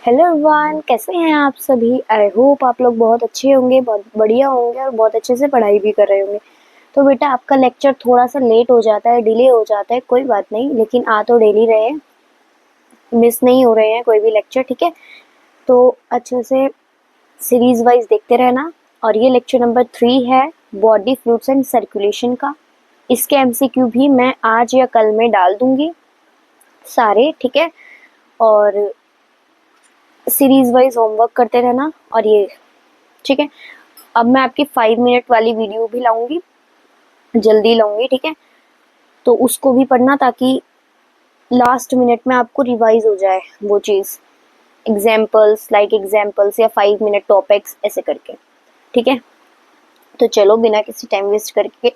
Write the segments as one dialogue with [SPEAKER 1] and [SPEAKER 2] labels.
[SPEAKER 1] Hello everyone, कैसे हैं आप सभी। आई होप आप लोग बहुत अच्छे होंगे, बहुत बढ़िया होंगे और बहुत अच्छे से पढ़ाई भी कर रहे होंगे। तो बेटा आपका लेक्चर थोड़ा सा लेट हो जाता है, डिले हो जाता है, कोई बात नहीं, लेकिन आ तो डेली रहे हैं, मिस नहीं हो रहे हैं कोई भी लेक्चर, ठीक है। तो अच्छे से सीरीज वाइज देखते रहना। और ये लेक्चर नंबर 3 है बॉडी फ्लूइड्स एंड सर्कुलेशन का। इसके एमसीक्यू भी मैं आज या कल में डाल दूंगी सारे, ठीक है। और सीरीज वाइज होमवर्क करते रहना। और ये ठीक है, अब मैं आपकी 5 मिनट वाली वीडियो भी लाऊंगी, जल्दी लाऊंगी, ठीक है। तो उसको भी पढ़ना ताकि लास्ट मिनट में आपको रिवाइज हो जाए वो चीज़, एग्जाम्पल्स लाइक एग्जाम्पल्स या 5 मिनट टॉपिक्स ऐसे करके, ठीक है। तो चलो बिना किसी टाइम वेस्ट करके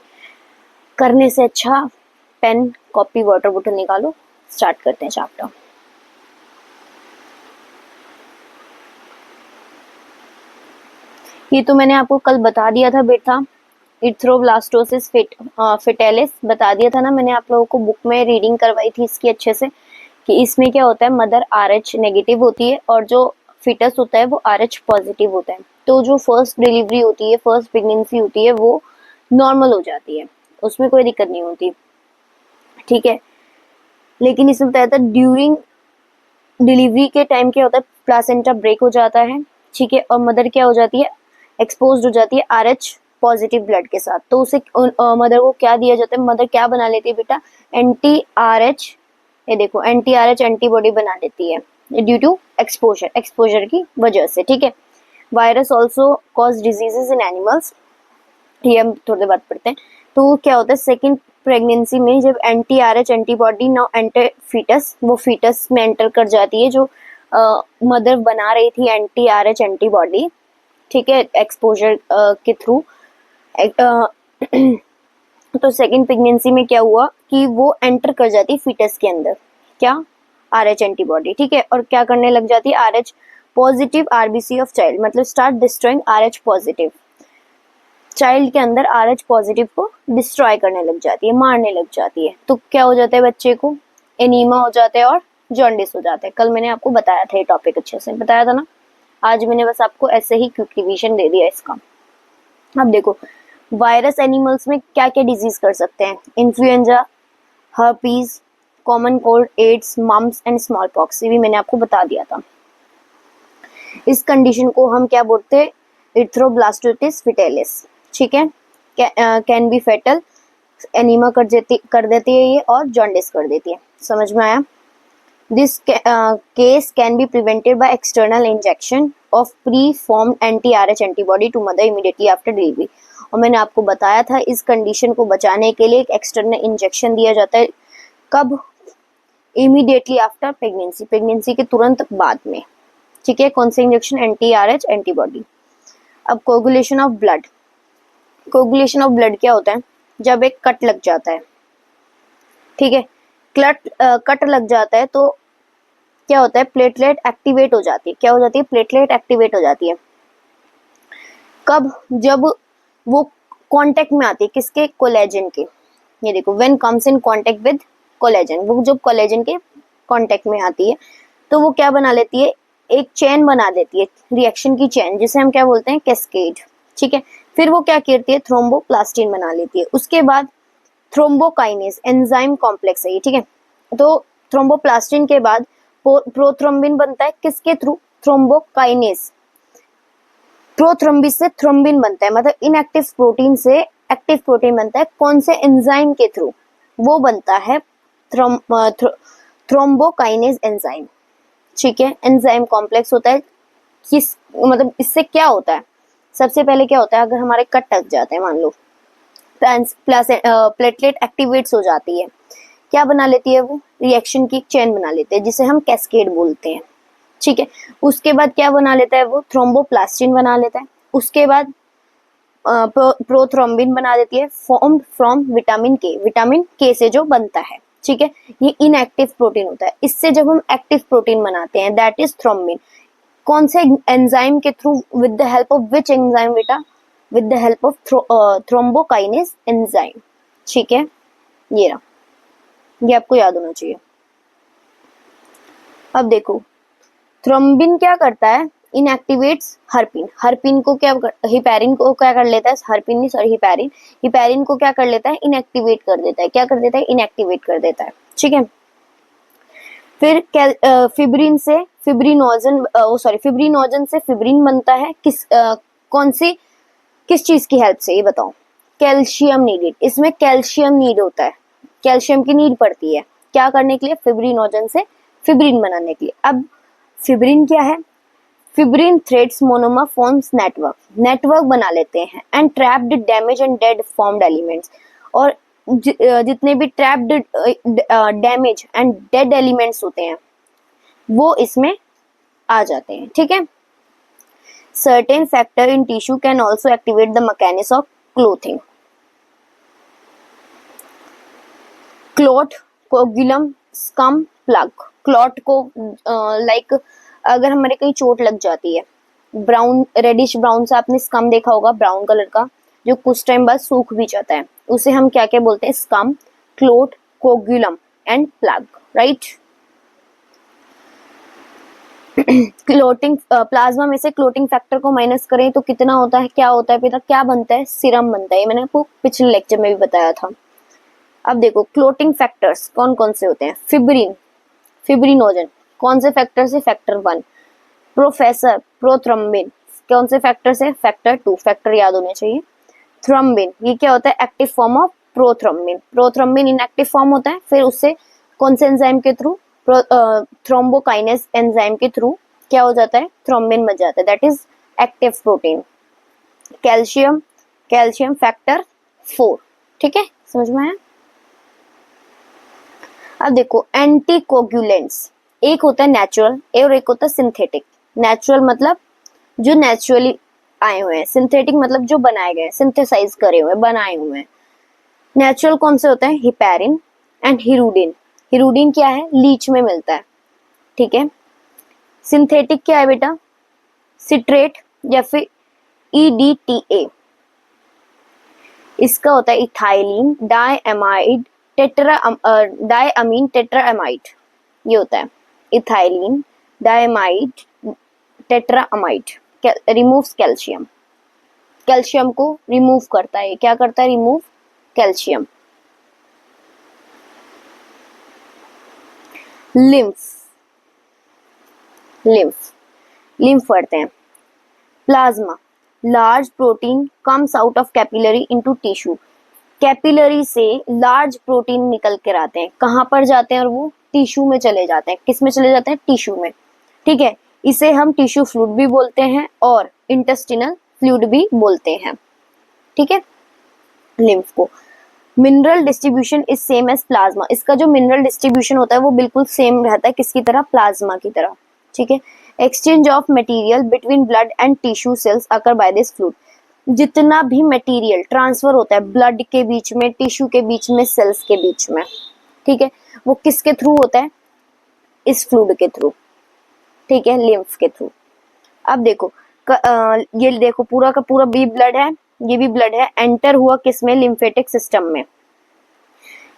[SPEAKER 1] करने से अच्छा पेन कॉपी वाटर बोतल निकालो, स्टार्ट करते हैं चैप्टर। ये तो मैंने आपको कल बता दिया था बेटा, इथ्रोब्लास्टोसिस फिटेलिस बता दिया था ना मैंने आप लोगों को, बुक में रीडिंग करवाई थी इसकी अच्छे से, कि इसमें क्या होता है, मदर RH नेगेटिव होती है और जो फिटस होता है वो RH पॉजिटिव होता है। तो जो फर्स्ट डिलीवरी होती है, फर्स्ट प्रेगनेंसी होती है, वो नॉर्मल हो जाती है, उसमें कोई दिक्कत नहीं होती, ठीक है। लेकिन इसमें बताया था ड्यूरिंग डिलीवरी के टाइम क्या होता है, प्लासेंटा ब्रेक हो जाता है, ठीक है, और मदर क्या हो जाती है, एक्सपोज हो जाती है RH पॉजिटिव ब्लड के साथ। तो उसे मदर को क्या दिया जाता है, मदर क्या बना लेती है बेटा, anti-RH, ये देखो anti-RH एंटीबॉडी बना लेती है ड्यू टू एक्सपोजर की वजह से, ठीक है। Virus also cause diseases in animals, ये हम थोड़ी देर बाद पढ़ते हैं। तो क्या होता है, सेकेंड प्रेगनेंसी में जब anti-RH antibody now enter foetus, वो फीटस में एंटर कर जाती है, जो मदर बना रही थी anti-RH एंटीबॉडी, ठीक है, एक्सपोजर के थ्रू। तो सेकेंड प्रेगनेंसी में क्या हुआ कि वो एंटर कर जाती फीटस के अंदर, क्या, RH एंटीबॉडी, ठीक है, और क्या करने लग जाती है, RH positive RBC of child, मतलब start destroying RH positive, child के अंदर RH पॉजिटिव को डिस्ट्रॉय करने लग जाती है, मारने लग जाती है। तो क्या हो जाता है, बच्चे को एनीमा हो जाता है और जॉन्डिस हो जाता है। कल मैंने आपको बताया था, ये टॉपिक अच्छे से बताया था ना, आज मैंने बस आपको ऐसे ही क्विक रिवीजन दे दिया इसका। अब देखो वायरस एनिमल्स में क्या क्या डिजीज कर सकते हैं, influenza, herpes, common cold, AIDS, mumps and smallpox, ये भी मैंने आपको बता दिया था। इस कंडीशन को हम क्या बोलते हैं, इथ्रोब्लास्टोसिस फिटेलिस, ठीक है। कैन बी फेटल, एनीमा कर देती है ये, और जॉन्डिस कर देती है, समझ में आया। This case can be prevented by external injection of preformed anti-RH antibody to mother immediately after delivery. और मैंने आपको बताया था इस कंडीशन को बचाने के लिए एक एक्सटर्नल इंजेक्शन दिया जाता है, कब, इमीडिएटली आफ्टर प्रेगनेंसी, प्रेगनेंसी के तुरंत बाद में, ठीक है। कौन सा इंजेक्शन, anti-RH एंटीबॉडी। अब coagulation of blood, coagulation of blood क्या होता है, जब एक कट लग जाता है, ठीक है, कट लग जाता है तो क्या होता है, प्लेटलेट एक्टिवेट हो जाती है, क्या हो जाती है, प्लेटलेट एक्टिवेट हो जाती है, कब, जब वो कांटेक्ट में आती है, किसके, कोलेजन के। ये देखो when comes in contact with collagen, वो जब कोलेजन के कांटेक्ट में आती है तो वो क्या बना लेती है, एक चेन बना देती है, रिएक्शन की चेन, जिसे हम क्या बोलते हैं, कैस्केड, ठीक है। फिर वो क्या करती है, थ्रोम्बोप्लास्टिन बना लेती है। उसके बाद थ्रोम्बोकाइनेज एंजाइम कॉम्प्लेक्स है ये, ठीक है। तो थ्रोम्बोप्लास्टिन के बाद प्रोथ्रोम्बिन बनता है, किसके थ्रू, थ्रोम्बोकाइनेज, प्रोथ्रोम्बिस से थ्रोम्बिन बनता है, मतलब इनएक्टिव प्रोटीन से एक्टिव प्रोटीन बनता है, कौन से एंजाइम के थ्रू, वो बनता है थ्रोम्बोकाइनेज एंजाइम, ठीक है। एंजाइम कॉम्प्लेक्स होता है, किस, मतलब इससे क्या होता है, सबसे पहले क्या होता है, अगर हमारे कट लग जाते हैं, मान लो प्लेटलेट एक्टिवेट्स हो जाती है, क्या बना लेती है, वो रिएक्शन की चेन बना लेते हैं, जिसे हम कैस्केड बोलते हैं, ठीक है। उसके बाद क्या बना लेता है, वो थ्रोम्बोप्लास्टिन बना लेता है। उसके बाद प्रोथ्रोम्बिन बना देती है, फॉर्म्ड फ्रॉम विटामिन के से जो बनता है, ठीक है। ये इनएक्टिव प्रोटीन होता है, इससे जब हम एक्टिव प्रोटीन बनाते हैं, दैट इज थ्रोम्बिन, कौन से एंजाइम के through, with the help of which enzyme बेटा, with the help of thrombokinase enzyme, ठीक है। ये रहा, ये आपको याद होना चाहिए। अब देखो थ्रोम्बिन क्या करता है, इनएक्टिवेट्स हर्पिन, हर्पिन को क्या हिपैरिन को क्या कर लेता है, हर्पिन नहीं सॉरी हिपैरिन, हिपैरिन को क्या कर लेता है, इनएक्टिवेट कर देता है, क्या कर देता है, इनएक्टिवेट कर देता है, ठीक है। फिर फिब्रिन से फिब्रिनोजन फिब्रिनोजन से फिब्रिन बनता है, कौन सी किस चीज की हेल्प से, ये बताओ, कैल्शियम नीडेड, इसमें कैल्शियम नीड होता है, कैल्शियम की नीड पड़ती है क्या करने के लिए, फिब्रिनोजन से फिब्रिन बनाने के लिए। अब फिब्रिन क्या है, fibrin threads monomer forms network, network बना लेते हैं, and trapped damage and dead formed elements, और जितने भी trapped damage and dead elements होते हैं वो इसमें आ जाते हैं, ठीक है। Certain factor in tissue can also activate the mechanism of clothing, clot, coagulum, scum, plug. Clot को लाइक अगर हमारे कहीं चोट लग जाती है, ब्राउन रेडिश ब्राउन सा आपने स्कम देखा होगा, ब्राउन कलर का, जो कुछ टाइम बाद सूख भी जाता है, उसे हम क्या क्या बोलते हैं, scum, clot, coagulum and plug, right. Clotting plasma में से क्लोटिंग फैक्टर को माइनस करें तो कितना होता है, क्या होता है बेटा, क्या बनता है, सीरम बनता है, ये मैंने आपको पिछले लेक्चर में भी बताया था। अब देखो क्लोटिंग फैक्टर्स कौन कौन से होते हैं, फिब्रिन, फिब्रिनोजन, कौन से फैक्टर से, फैक्टर 1, प्रोफेसर, प्रोथ्रम्बिन, कौन से फैक्टर से, फैक्टर 2, फैक्टर याद होने चाहिए। थ्रोम्बिन, ये क्या होता है, active form of prothrombin, prothrombin inactive form होता है, फिर उससे कौन से एंजाइम के थ्रू, थ्रोम्बोकाइनेस एंजाइम के थ्रू क्या हो जाता है, थ्रोम्बिन बन जाता है, that is active protein. Calcium, calcium factor 4, ठीक है, समझ में आया। अब देखो एंटीकोगुलेंट्स, एक होता है नेचुरल और एक होता है सिंथेटिक। नेचुरल मतलब जो नेचुरली आए हुए हैं, सिंथेटिक मतलब जो बनाए गए, सिंथेसाइज करे हुए, बनाए हुए हैं। नेचुरल कौन से होते हैं, हिपैरिन एंड हिरुडिन, हिरुडिन क्या है, लीच में मिलता है, ठीक है। सिंथेटिक क्या है बेटा, सिट्रेट या फिर EDTA, इसका होता है इथाइलिन डायअमाइड डायअमीन टेट्राअमाइड, ये होता है इथाइलिन डायमाइड टेट्राअमाइड, रिमूव्स कैल्शियम, कैल्शियम को रिमूव करता है, क्या करता है, remove calcium. Lymph, lymph, lymph पढ़ते हैं। Plasma, large protein comes out of capillary into tissue, capillary से लार्ज प्रोटीन निकल कर आते हैं, कहाँ पर जाते हैं, और वो टिश्यू में चले जाते हैं, किस में चले जाते हैं, टिश्यू में, ठीक है। इसे हम टिश्यू फ्लूइड भी बोलते हैं और इंटेस्टिनल फ्लूइड भी बोलते हैं, ठीक है। लिम्फ को mineral distribution is same as plasma, इसका जो मिनरल डिस्ट्रीब्यूशन होता है वो बिल्कुल सेम रहता है, किसकी तरह, प्लाज्मा की तरह, ठीक है। Exchange of material between blood and tissue cells occur by this fluid, जितना भी मटेरियल ट्रांसफर होता है ब्लड के बीच में, टिश्यू के बीच में, सेल्स के बीच में, ठीक है, वो किसके थ्रू होता है, इस फ्लूइड के थ्रू, ठीक है, लिम्फ के थ्रू। अब देखो ये देखो पूरा का पूरा भी ब्लड है, ये भी ब्लड है, एंटर हुआ किसमें, लिम्फेटिक सिस्टम में,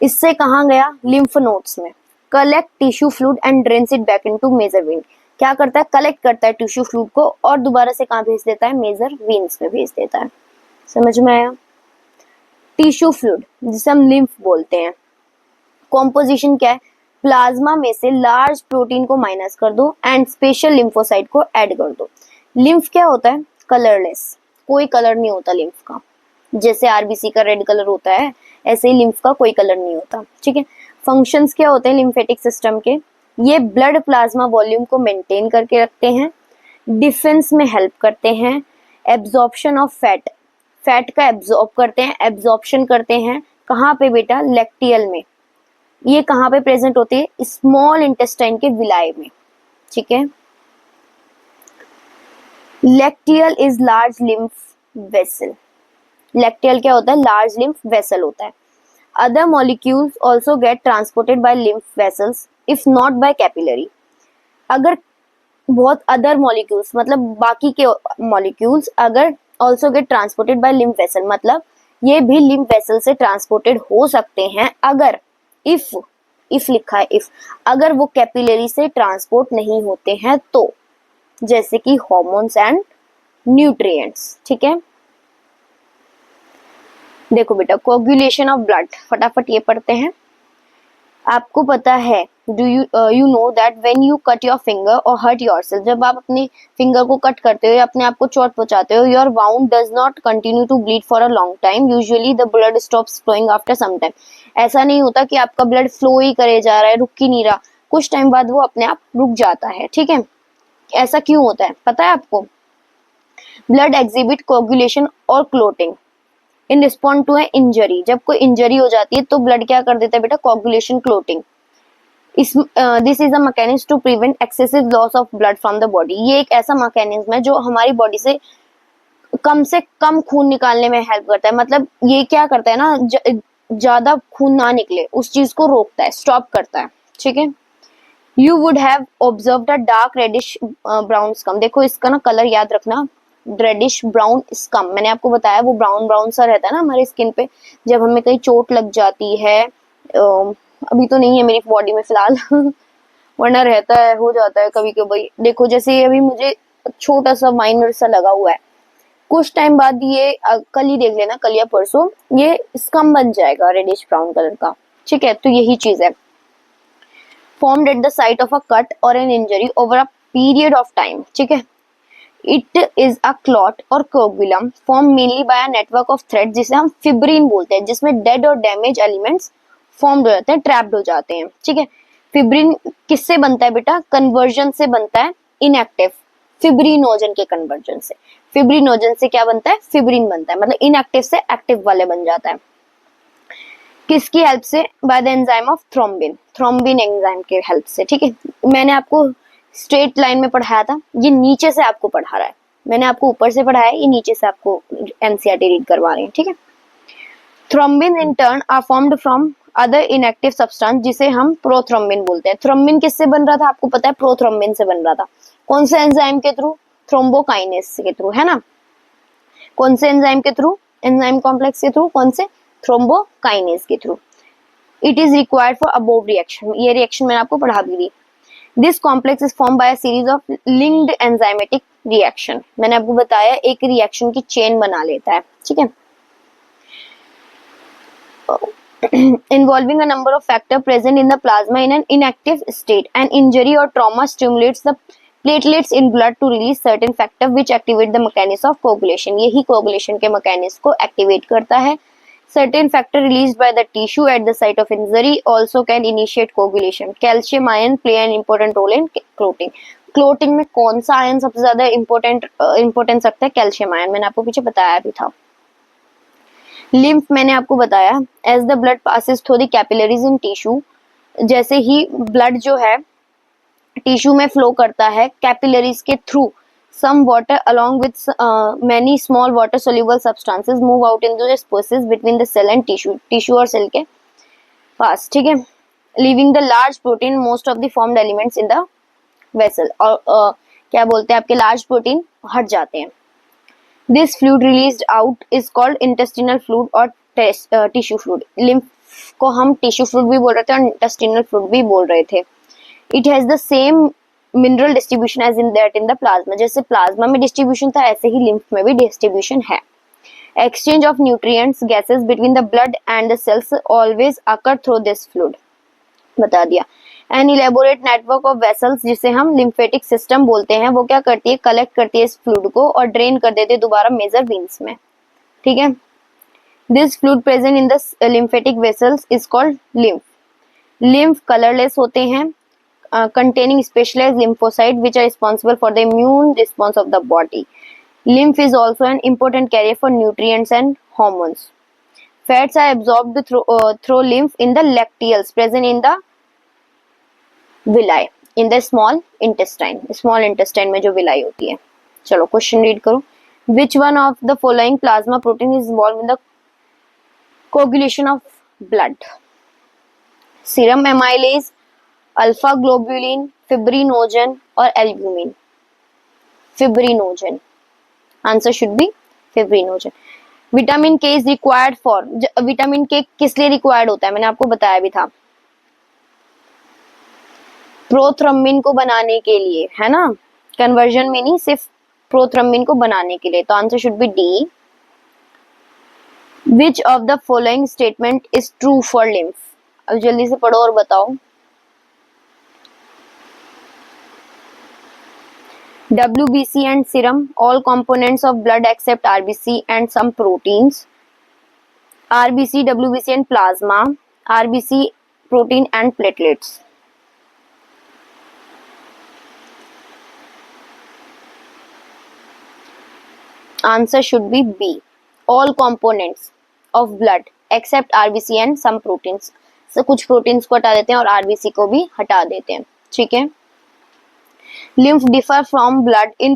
[SPEAKER 1] इससे कहाँ गया, लिम्फ नोड्स में, collect tissue fluid and drains it back into major vein, क्या करता है, कलेक्ट करता है टिश्यू फ्लूइड को और दोबारा से कहाँ भेज देता है, मेजर वेन्स में भेज देता है, समझ में आया। टिश्यू फ्लूइड जिसे हम लिम्फ बोलते हैं, कॉम्पोजिशन क्या है, प्लाज्मा में से लार्ज प्रोटीन को माइनस कर दो एंड स्पेशल लिम्फोसाइट को ऐड कर दो। लिम्फ क्या होता है, कलरलेस, कोई कलर नहीं होता लिम्फ का, जैसे आरबीसी का रेड कलर होता है ऐसे ही लिम्फ का कोई कलर नहीं होता, ठीक है। फंक्शंस क्या होते हैं लिम्फेटिक सिस्टम के, ये ब्लड प्लाज्मा वॉल्यूम को मेंटेन करके रखते हैं, डिफेंस में हेल्प करते हैं, एब्जॉर्प्शन ऑफ फैट, फैट का एब्जॉर्ब करते हैं, एब्जॉर्प्शन करते हैं, कहाँ पे बेटा, लैक्टियल में, ये कहाँ पे प्रेजेंट होती है, स्मॉल इंटेस्टाइन के विलाय में, ठीक है। Lacteal is large lymph vessel, lacteal क्या होता है, लार्ज लिम्फ वेसल होता है। Other molecules also get transported by lymph vessels if not by capillary, अगर बहुत अदर मॉलिक्यूल्स मतलब बाकी के मॉलिक्यूल्स अगर also get transported by lymph vessel, मतलब ये भी लिम्फ वेसल से ट्रांसपोर्टेड हो सकते हैं अगर इफ इफ लिखा है इफ, अगर वो कैपिलरी से ट्रांसपोर्ट नहीं होते हैं तो, जैसे कि हार्मोन्स एंड न्यूट्रिएंट्स। ठीक है, देखो बेटा कोगुलेशन ऑफ ब्लड, फटाफट ये पढ़ते हैं। आपको पता है, do you know that when you cut your finger और हर्ट योरसेल्फ, जब आप अपने फिंगर को कट करते हो या अपने आप को चोट पहुंचाते हो, your wound does not continue to bleed for a long time, usually the blood stops flowing after some time. ऐसा नहीं होता कि आपका ब्लड फ्लो ही करे जा रहा है, रुक ही नहीं रहा, कुछ टाइम बाद वो अपने आप रुक जाता है। ठीक है, ऐसा क्यों होता है पता है आपको? ब्लड एग्जिबिट कोगुलेशन और clotting in respond to a injury. जब कोई इंजरी हो जाती है तो ब्लड क्या कर देता है बेटा? Coagulation, clotting. This is a mechanism to prevent excessive loss of blood from the body. ये एक ऐसा मैकेनिज्म है जो हमारी बॉडी से कम खून निकालने में हेल्प करता है। मतलब ये क्या करता है ना, ज्यादा खून ना निकले उस चीज को रोकता है, स्टॉप करता है। ठीक है, you would have observed a dark reddish brown scum. देखो इसका ना कलर याद रखना, रेडिश ब्राउन स्कम। मैंने आपको बताया वो ब्राउन ब्राउन सा रहता है ना हमारे स्किन पे, जब हमें कहीं चोट लग जाती है। अभी तो नहीं है मेरी बॉडी में फिलहाल वरना रहता है, हो जाता है कभी कभी। देखो जैसे अभी मुझे छोटा सा माइनर सा लगा हुआ है, कुछ टाइम बाद ये कल ही देख लेना, कल या परसों ये स्कम बन जाएगा रेडिश ब्राउन कलर का। ठीक है, तो यही चीज है। formed at the site of a cut or an injury over a period of time. ठीक है, it is a clot or coagulum formed mainly by a network of threads जिसे हम फिब्रिन बोलते हैं, जिसमें डेड और डैमेज एलिमेंट्स फॉर्म्ड हो जाते हैं, ट्रैप्ड हो जाते हैं। ठीक है, फिब्रिन किससे बनता है बेटा? कन्वर्जन से बनता है, इनएक्टिव फिब्रिनोजन के कन्वर्जन से। फिब्रिनोजन से क्या बनता है? फिब्रिन बनता है, मतलब इनएक्टिव से एक्टिव वाले बन जाता है। किसकी हेल्प से? By the enzyme of thrombin, thrombin enzyme के हेल्प से। ठीक है, मैंने आपको स्ट्रेट लाइन में पढ़ाया था, ये नीचे से आपको पढ़ा रहा है। मैंने आपको ऊपर से पढ़ाया है, ये नीचे से आपको एनसीईआरटी रीड करवा रहे हैं। ठीक है, thrombin in turn are formed from other inactive substance जिसे हम प्रोथ्रोम्बिन बोलते हैं। थ्रोम्बिन किससे बन रहा था आपको पता है? प्रोथ्रोम्बिन से बन रहा था। कौन से एंजाइम के थ्रू? थ्रोम्बोकाइनेस के थ्रू, है ना। कौन से एंजाइम के थ्रू? एंजाइम कॉम्प्लेक्स के थ्रू। कौन से? थ्रोम्बोकाइनेस के through. It is required for above reaction, ये रिएक्शन मैंने आपको पढ़ा भी दी। This complex is form by a series of linked enzymatic reaction. मैंने आपको बताया एक रिएक्शन की चेन बना लेता है। ठीक है, involving a number of factors present in the plasma in an inactive state. An injury or trauma stimulates the platelets in blood to release certain factor which activate the mechanism of coagulation. यही coagulation के mechanism को activate करता है। Certain factor released by the tissue at the site of injury also can initiate coagulation. Calcium ion play an important role in clotting. Clotting में कौन सा ion सबसे ज्यादा इम्पोर्टेंस रखता है? कैल्शियम आयन, मैंने आपको पीछे बताया भी था। लिम्फ मैंने आपको बताया, as the blood passes through the capillaries in tissue, जैसे ही ब्लड जो है टिश्यू में फ्लो करता है कैपिलरीज के through, some water along with many small water soluble substances move out into the spaces between the cell and tissue और cell के पास। ठीक है, leaving the large protein most of the formed elements in the vessel, और क्या बोलते हैं आपके large protein हट जाते हैं। This fluid released out is called intestinal fluid और tissue fluid. लिम्फ को हम टिश्यू फ्लूइड भी बोल रहे थे और इंटेस्टिनल फ्लूइड भी बोल रहे थे। It has the same mineral distribution as in that in the plasma. जैसे प्लाज्मा में डिस्ट्रीब्यूशन था ऐसे ही लिम्फ में भी डिस्ट्रीब्यूशन है। Exchange of nutrients gases between the blood and the cells always occur through this fluid. बता दिया। An elaborate network of vessels जिसे हम lymphatic system बोलते हैं, वो क्या करती है? कलेक्ट करती है इस फ्लूइड को और ड्रेन कर देती है दोबारा मेजर वेन्स में। ठीक है, This fluid present in the lymphatic vessels is called lymph. Lymph colorless होते हैं, containing specialized lymphocytes which are responsible for the immune response of the body. Lymph is also an important carrier for nutrients and hormones. Fats are absorbed through lymph in the lacteals present in the villi in the small intestine. Small intestine में जो villi होती है। चलो question read करो। Which one of the following plasma protein is involved in the coagulation of blood? Serum amylase, alpha globulin, fibrinogen और albumin. Fibrinogen, answer should be fibrinogen. Vitamin K is required for, vitamin K किस लिए required होता है? मैंने आपको बताया भी था। प्रोथ्रम्बिन को बनाने के लिए, है ना, कन्वर्जन में नहीं, सिर्फ प्रोथ्रम्बिन को बनाने के लिए। तो answer should B D. Which of the following statement is true for lymph? अब जल्दी से पढ़ो और बताओ। WBC and serum, all components of blood except RBC and some proteins. RBC, WBC and plasma. RBC, protein and platelets. Answer should be B. All components of blood except RBC and some proteins. So कुछ proteins को हटा देते हैं और RBC को भी हटा देते हैं, ठीक है। Lymph differ from blood in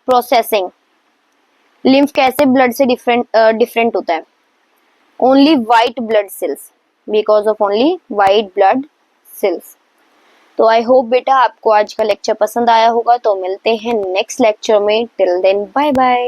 [SPEAKER 1] processing. Lymph कैसे ब्लड से डिफरेंट होता है? Only white blood cells, because of only white blood cells. तो आई होप बेटा आपको आज का लेक्चर पसंद आया होगा। तो मिलते हैं नेक्स्ट लेक्चर में। Till then bye bye.